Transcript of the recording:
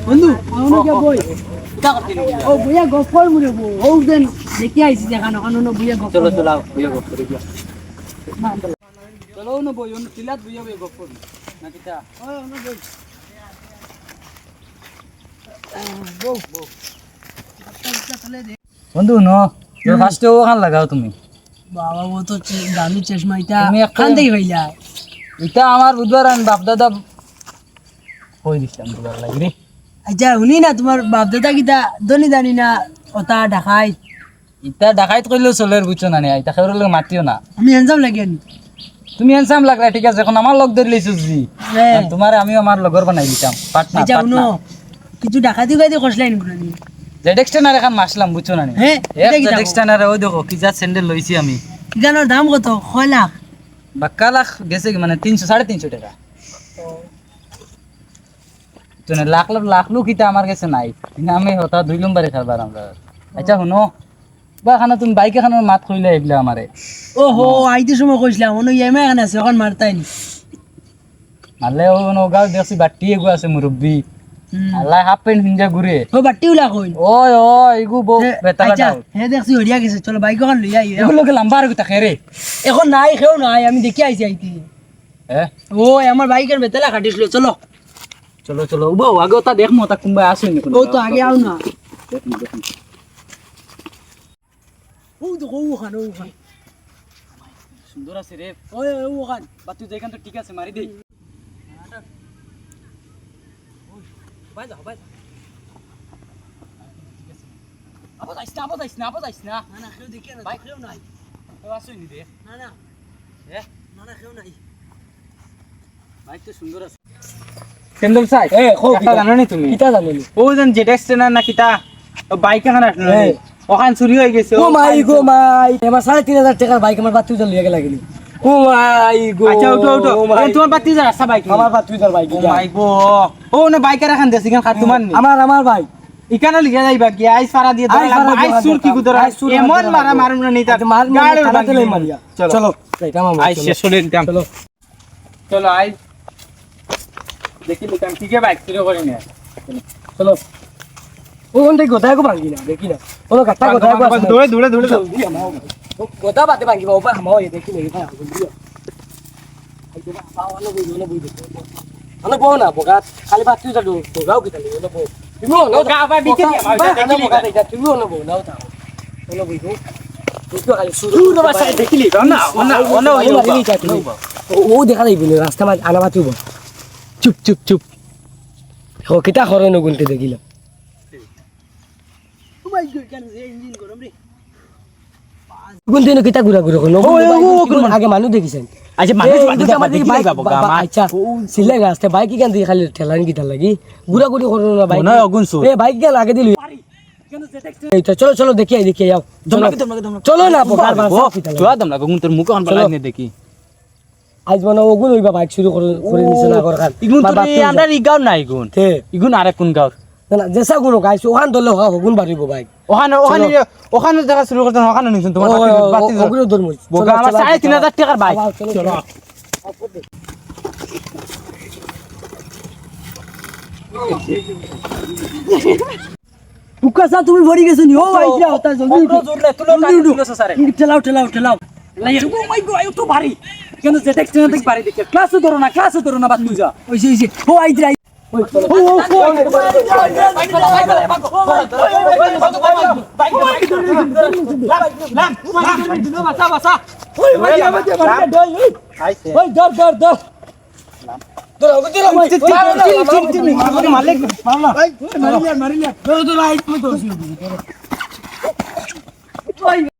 বন্ধু বই ও বুয়া গফর মুরে বো ও দেন দেখি আইছি দেখানো কারণ বুয়া গফর চলো চলো বুয়া গফর গিয়া চলো না বই অন্য তিলাত বুয়া গফর না কিটা ও না বই বো বো বন্ধু ন ফার্স্টে ওখান লাগাও তুমি বাবা ও তো দামি চশমা এটা তুমি একটা- কান দেই ভাইলা এটা আমার বুধবার আন বাপ দাদা কই দিছিলাম বুধবার লাগি রে আচ্ছা শুনি না তোমার বাপ দাদা কিটা দনি জানি না ওটা ঢাকাই ইটা ডাকাইত কইলেও চলের বুঝছো না নি ইটা খেউর লগে মাতিও না আমি হ্যান্ডসাম লাগে নি তুমি হ্যান্ডসাম লাগলা ঠিক আছে এখন আমার লগ ধরে লইছো জি আর তোমারে আমিও আমার লগর বানাই দিতাম পার্টনার আচ্ছা শুনো কিছু ডাকাতি গাইতে খসলাই নি বুঝনি জেডেক্সটানার এখন মাসলাম বুঝছো না নি হ্যাঁ এটা কি জেডেক্সটানার ওই দেখো কি যা স্যান্ডেল লইছি আমি জানোর দাম কত 6 লাখ বাক্কা লাখ গেছে কি মানে 300 350 টাকা তুমি লাখ লাখ লাখ লু কিটা আমার কাছে নাই কিন্তু আমি হতা 2 নম্বরে খাবার আমরা আচ্ছা শুনো বা খানা তুমি বাইক এখানে মাত কইলে এগুলা আমারে ওহো আইতে সময় কইছিলাম অন্য ইএমআই এখানে আছে এখন মারতাই নি মারলে ও নগাঁও দেখছি বাটি এগু আছে মুরব্বি আল্লাহ হাফ প্যান্ট হিঞ্জা ঘুরে ও বাটি উলা কই ওই ওই এগু বউ বেতালা আচ্ছা দাও হে দেখছি হরিয়া গেছে চলো বাইক এখন লইয়া আই এগুলোকে লম্বা আর কথা খেরে এখন নাই খেও নাই আমি দেখি আইছি আইতি হ্যাঁ ও আমার বাইকের বেতলা কাটিছিল চলো চলো চলো বউ আগে ওটা দেখমো তা কুম্বা আসেনি ও তো আগে আও না ও তো ও খান সুন্দর আছে রে ওই ও খান বা তুই যেখান তো ঠিক আছে মারি দেই বাই যাও বাই আবার আইস না না না খেও দেখি না বাইক খেও নাই তো আসেনি দে না না হ্যাঁ না না খেও নাই বাইক তো সুন্দর আছে কেন্দ্র সাই এ খো কিটা জানো নি তুমি কিটা জানেনি ও যেন জেডেক্স ট্রেনার না কিটা বাইক এখানে আসলো ওখান চুরি হয়ে গেছে ও মাই এবার 3500 টাকার বাইক আমার বাতি উজাল লিয়ে লাগিনি ও মাই গো আচ্ছা ওটো ওটো তোমার বাতি যা রাস্তা বাইক আমার বাতি উজাল বাইক ও মাই গো ও না বাইকের এখান দেছি কেন খাট তোমার নি আমার ভাই ইকানে লিখে যাইবা কি আইস ফারা দিয়ে ধরে লাগবে আইস সুর কি গুদরা এমন মারা মারুম না নিতা গাড়ির বাকি মারিয়া চলো চলো যাই কাম আইস শেষ হলে দিতাম চলো চলো আইস দেখি লিখাম কি কে বাইক চুরি করি না চলো ও কোন থেকে গোটায় কো ভাঙি না দেখি না ও কাটা গোটায় কো আছে দৌড়ে দৌড়ে দৌড়ে যাও গোটা বাতে ভাঙি বাবা আমাও এই দেখি নেই ভাই দিও আই তো পাওয়ানো বই আনো বো না বগা খালি বাতি উজাল বগাও কি তালি না বো তুমি না গা বা বিকে দিয়া দেখি বগা দেখি তুমি না বো নাও তাও না বই গো তো খালি শুরু বাবা সাই দেখিলি না ও দেখা যাইবি না রাস্তা মাঝ আনা মাতিব চুপ চুপ চুপ ও কিটা করে না গুনতে দেখিলাম ও মাই গড কেন ইঞ্জিন গরম রে গুনতে না কিটা গুরা গুরা কোন আগে মানুষ দেখিছেন আচ্ছা মানুষ বাদে বাইক বাবা আচ্ছা সিলে রাস্তা বাইক কেন দিয়ে খালি ঠেলান কিটা লাগি গুরা গুরি করো না বাইক না অগুন সু এ বাইক কে লাগে দিলি এই তো চলো চলো দেখি দেখি যাও চলো না বোকার চুয়া দম লাগো তোর মুখ অন বালাই নে দেখি আজ মনে ওগুন হইবা বাইক শুরু করে নিছে না করার ইগুন তো আমরা ইগাও নাই ইগুন তে ইগুন আরে কোন গাও না জেসা গুনো গাইছ ওখান দলে হগুন বাড়িব বাইক ওখানে দেখা শুরু করতেন ওখানে নিছেন তোমার বাতি ওগুলো ধরমু বোকা আমার 3500 টাকার বাইক চলো উকাসা তুমি ভরি গেছো নি ও ভাই যা হতা জলদি জোর লে তুলো কাজ তুলো সারে ঠেলাও লাই ও মাই গড আই তো ভারী কেন যে টেক্সট না দেখ ভারী দেখে ক্লাসে ধরো না বাত তুজা ওইছে ও আইদ্রা মারিলে